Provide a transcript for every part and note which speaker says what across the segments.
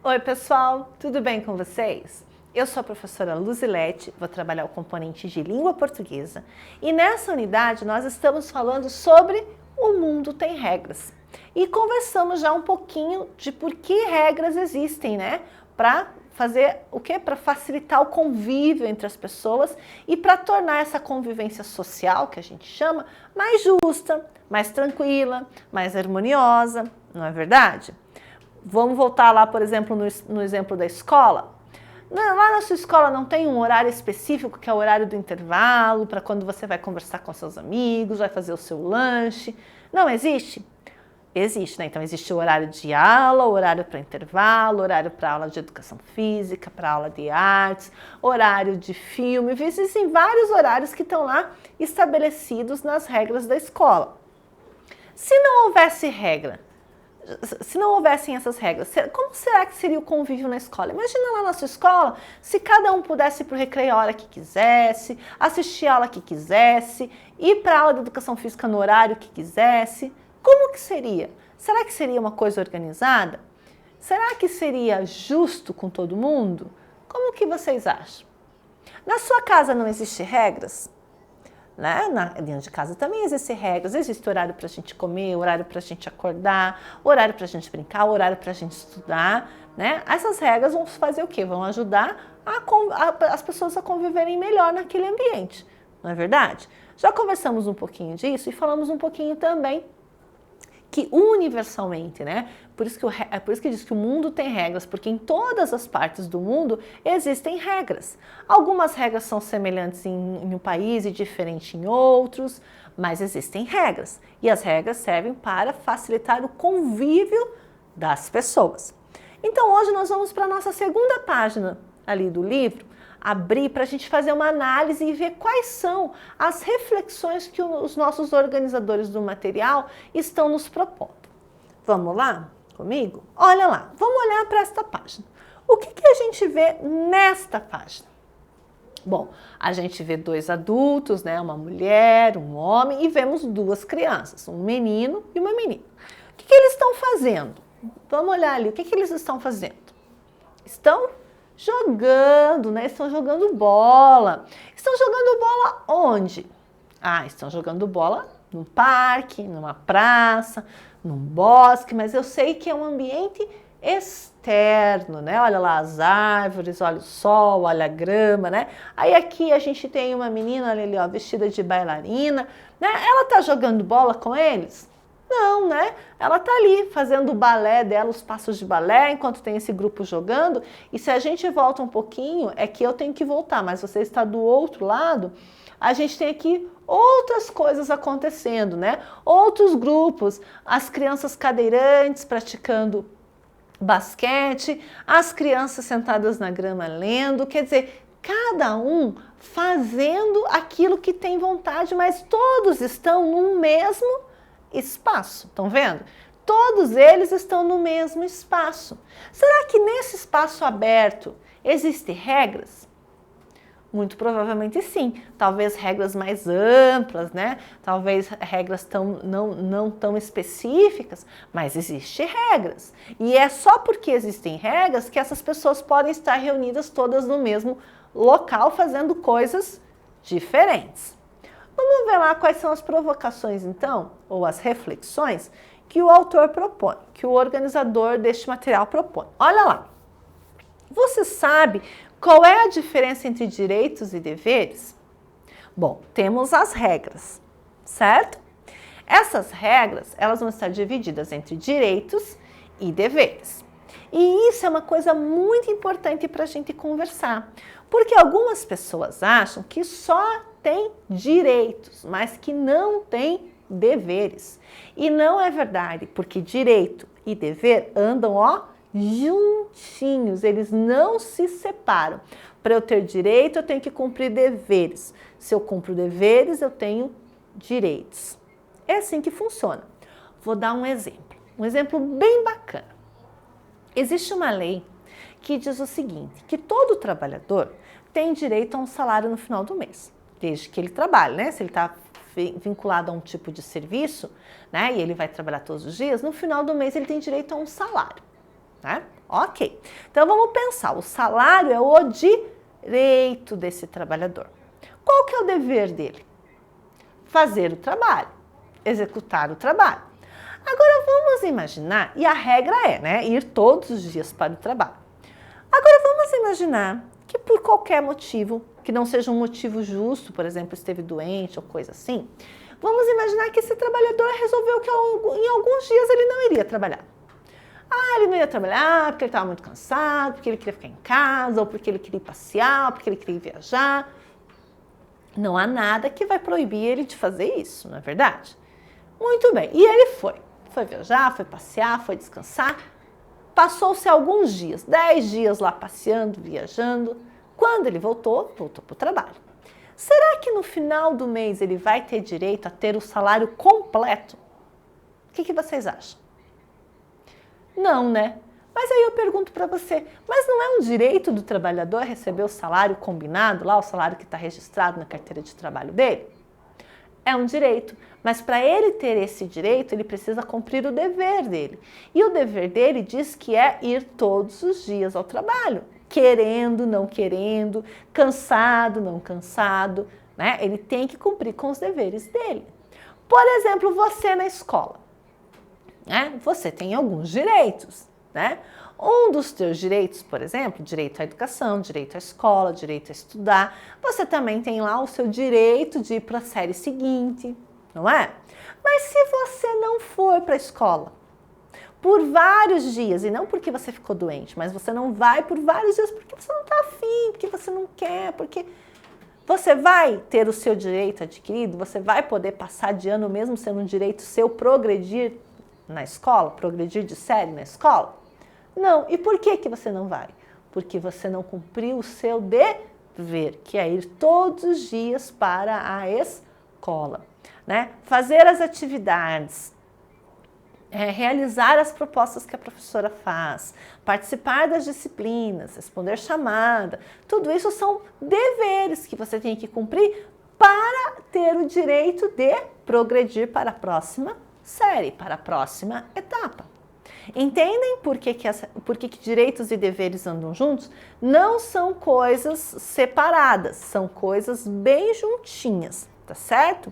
Speaker 1: Oi pessoal, tudo bem com vocês? Eu sou a professora Luzilete, vou trabalhar o componente de língua portuguesa e nessa unidade nós estamos falando sobre o mundo tem regras. E conversamos já um pouquinho de por que regras existem, né? Para fazer o quê? Para facilitar o convívio entre as pessoas e para tornar essa convivência social, que a gente chama, mais justa, mais tranquila, mais harmoniosa, não é verdade? Vamos voltar lá, por exemplo, no exemplo da escola. Lá na sua escola não tem um horário específico, que é o horário do intervalo, para quando você vai conversar com seus amigos, vai fazer o seu lanche. Não existe? Existe, né? Então existe o horário de aula, o horário para intervalo, horário para aula de educação física, para aula de artes, horário de filme. Existem vários horários que estão lá estabelecidos nas regras da escola. Se não houvesse regra, se não houvessem essas regras, como será que seria o convívio na escola? Imagina lá na sua escola, se cada um pudesse ir para o recreio a hora que quisesse, assistir a aula que quisesse, ir para a aula de educação física no horário que quisesse. Como que seria? Será que seria uma coisa organizada? Será que seria justo com todo mundo? Como que vocês acham? Na sua casa não existem regras? Né? Dentro de casa também existem regras, existe horário para a gente comer, horário para a gente acordar, horário para a gente brincar, horário para a gente estudar, né? Essas regras vão fazer o quê? Vão ajudar as pessoas a conviverem melhor naquele ambiente, não é verdade? Já conversamos um pouquinho disso e falamos um pouquinho também que universalmente, né? Por isso que diz que o mundo tem regras, porque em todas as partes do mundo existem regras. Algumas regras são semelhantes em um país e diferentes em outros, mas existem regras. E as regras servem para facilitar o convívio das pessoas. Então hoje nós vamos para a nossa segunda página ali do livro, abrir para a gente fazer uma análise e ver quais são as reflexões que os nossos organizadores do material estão nos propondo. Vamos lá comigo? Olha lá, vamos olhar para esta página. O que a gente vê nesta página? Bom, a gente vê dois adultos, né, uma mulher, um homem e vemos duas crianças, um menino e uma menina. O que eles estão fazendo? Vamos olhar ali, o que eles estão fazendo? Estão jogando, né? Estão jogando bola. Estão jogando bola onde? Estão jogando bola num parque, numa praça, num bosque, mas eu sei que é um ambiente externo, né? Olha lá as árvores, olha o sol, olha a grama, né? Aí aqui a gente tem uma menina ali, ó, vestida de bailarina, né? Ela tá jogando bola com eles? Não, né? Ela tá ali fazendo o balé dela, os passos de balé, enquanto tem esse grupo jogando. E se a gente volta um pouquinho, é que eu tenho que voltar, mas você está do outro lado, a gente tem aqui outras coisas acontecendo, né? Outros grupos, as crianças cadeirantes praticando basquete, as crianças sentadas na grama lendo, quer dizer, cada um fazendo aquilo que tem vontade, mas todos estão no mesmo espaço, estão vendo? Todos eles estão no mesmo espaço. Será que nesse espaço aberto existem regras? Muito provavelmente sim. Talvez regras mais amplas, né? Talvez regras não tão específicas, mas existem regras. E é só porque existem regras que essas pessoas podem estar reunidas todas no mesmo local fazendo coisas diferentes. Vamos ver lá quais são as provocações, então, ou as reflexões que o autor propõe, que o organizador deste material propõe. Olha lá. Você sabe qual é a diferença entre direitos e deveres? Bom, temos as regras, certo? Essas regras, elas vão estar divididas entre direitos e deveres. E isso é uma coisa muito importante para a gente conversar, porque algumas pessoas acham que só tem direitos, mas que não tem deveres. E não é verdade, porque direito e dever andam, ó, juntinhos, eles não se separam. Para eu ter direito, eu tenho que cumprir deveres. Se eu cumpro deveres, eu tenho direitos. É assim que funciona. Vou dar um exemplo bem bacana. Existe uma lei que diz o seguinte, que todo trabalhador tem direito a um salário no final do mês, desde que ele trabalhe, né? Se ele está vinculado a um tipo de serviço, né? E ele vai trabalhar todos os dias, no final do mês ele tem direito a um salário, né? Ok, então vamos pensar, o salário é o direito desse trabalhador. Qual que é o dever dele? Fazer o trabalho, executar o trabalho. Agora vamos imaginar, e a regra é, né, ir todos os dias para o trabalho. Agora vamos imaginar que por qualquer motivo, que não seja um motivo justo, por exemplo, esteve doente ou coisa assim, vamos imaginar que esse trabalhador resolveu que em alguns dias ele não iria trabalhar. Ele não ia trabalhar porque ele estava muito cansado, porque ele queria ficar em casa, ou porque ele queria ir passear, ou porque ele queria viajar. Não há nada que vai proibir ele de fazer isso, não é verdade? Muito bem, e ele foi viajar, foi passear, foi descansar. Passou-se alguns dias, 10 dias lá passeando, viajando. Quando ele voltou para o trabalho. Será que no final do mês ele vai ter direito a ter o salário completo? O que vocês acham? Não, né? Mas aí eu pergunto para você, mas não é um direito do trabalhador receber o salário combinado, lá o salário que está registrado na carteira de trabalho dele? É um direito, mas para ele ter esse direito, ele precisa cumprir o dever dele. E o dever dele diz que é ir todos os dias ao trabalho, querendo, não querendo, cansado, não cansado, né? Ele tem que cumprir com os deveres dele. Por exemplo, você na escola, né? Você tem alguns direitos, né? Um dos teus direitos, por exemplo, direito à educação, direito à escola, direito a estudar, você também tem lá o seu direito de ir para a série seguinte, não é? Mas se você não for para a escola por vários dias, e não porque você ficou doente, mas você não vai por vários dias porque você não está afim, porque você não quer, porque você vai ter o seu direito adquirido, você vai poder passar de ano mesmo sendo um direito seu progredir na escola, progredir de série na escola? Não. E por que você não vai? Porque você não cumpriu o seu dever, que é ir todos os dias para a escola, né? Fazer as atividades, realizar as propostas que a professora faz, participar das disciplinas, responder chamada, tudo isso são deveres que você tem que cumprir para ter o direito de progredir para a próxima série, para a próxima etapa. Entendem por que direitos e deveres andam juntos? Não são coisas separadas, são coisas bem juntinhas, tá certo?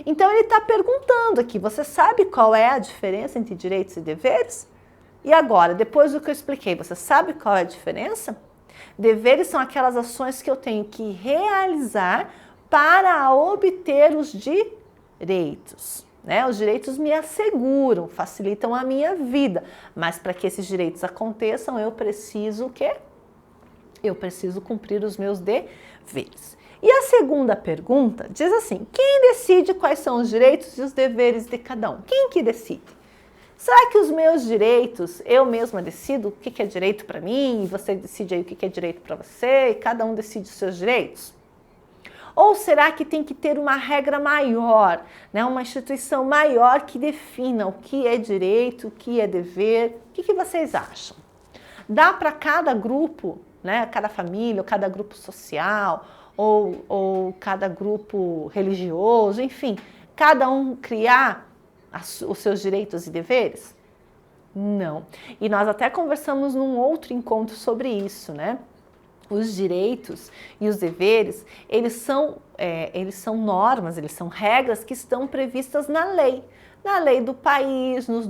Speaker 1: Então ele está perguntando aqui, você sabe qual é a diferença entre direitos e deveres? E agora, depois do que eu expliquei, você sabe qual é a diferença? Deveres são aquelas ações que eu tenho que realizar para obter os direitos. Né? Os direitos me asseguram, facilitam a minha vida, mas para que esses direitos aconteçam, eu preciso o quê? Eu preciso cumprir os meus deveres. E a segunda pergunta diz assim, quem decide quais são os direitos e os deveres de cada um? Quem que decide? Será que os meus direitos, eu mesma decido o que é direito para mim, e você decide aí o que é direito para você, e cada um decide os seus direitos? Ou será que tem que ter uma regra maior, né? Uma instituição maior que defina o que é direito, o que é dever? O que vocês acham? Dá para cada grupo, né? Cada família, ou cada grupo social, ou cada grupo religioso, enfim, cada um criar os seus direitos e deveres? Não. E nós até conversamos num outro encontro sobre isso, né? Os direitos e os deveres, eles são normas, eles são regras que estão previstas na lei do país, nos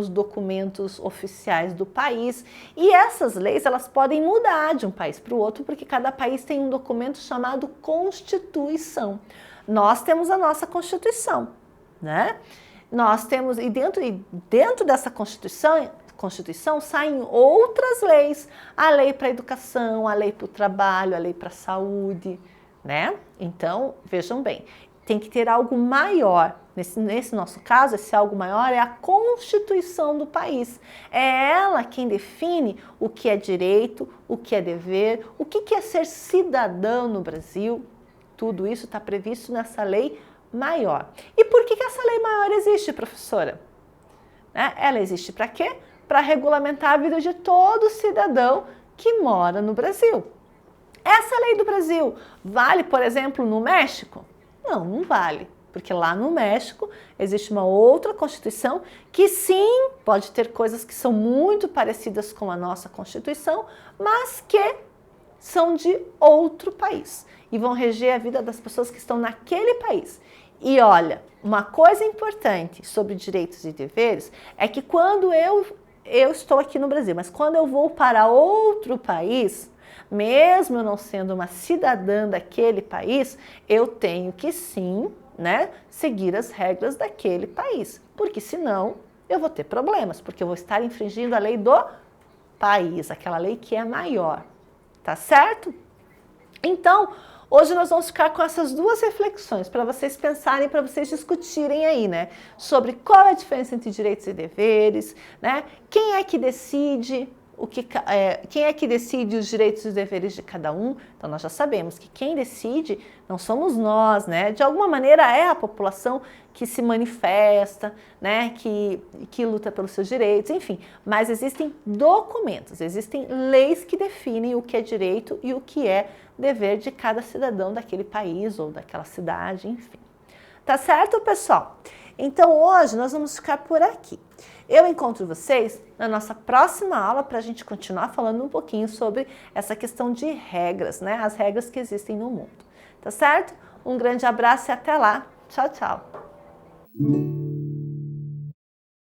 Speaker 1: documentos oficiais do país. E essas leis, elas podem mudar de um país para o outro, porque cada país tem um documento chamado Constituição. Nós temos a nossa Constituição, né? Nós temos, e dentro dessa Constituição saem outras leis, a lei para a educação, a lei para o trabalho, a lei para a saúde, né? Então, vejam bem, tem que ter algo maior. Nesse nosso caso, esse algo maior é a Constituição do país. É ela quem define o que é direito, o que é dever, o que é ser cidadão no Brasil. Tudo isso está previsto nessa lei maior. E por que essa lei maior existe, professora? Ela existe para quê? Para regulamentar a vida de todo cidadão que mora no Brasil. Essa lei do Brasil vale, por exemplo, no México? Não, não vale. porque lá no México existe uma outra Constituição que sim, pode ter coisas que são muito parecidas com a nossa Constituição, mas que são de outro país e vão reger a vida das pessoas que estão naquele país. E olha, uma coisa importante sobre direitos e deveres é que quando eu estou aqui no Brasil, mas quando eu vou para outro país, mesmo eu não sendo uma cidadã daquele país, eu tenho que sim, né, seguir as regras daquele país, porque senão eu vou ter problemas, porque eu vou estar infringindo a lei do país, aquela lei que é maior, tá certo? Então, hoje nós vamos ficar com essas duas reflexões para vocês pensarem, para vocês discutirem aí, né? Sobre qual é a diferença entre direitos e deveres, né? Quem é que decide quem é que decide os direitos e os deveres de cada um? Então nós já sabemos que quem decide não somos nós, né? De alguma maneira é a população que se manifesta, né? Que luta pelos seus direitos, enfim. Mas existem documentos, existem leis que definem o que é direito e o que é dever de cada cidadão daquele país ou daquela cidade, enfim. Tá certo, pessoal? Então hoje nós vamos ficar por aqui. Eu encontro vocês na nossa próxima aula para a gente continuar falando um pouquinho sobre essa questão de regras, né? As regras que existem no mundo. Tá certo? Um grande abraço e até lá. Tchau, tchau.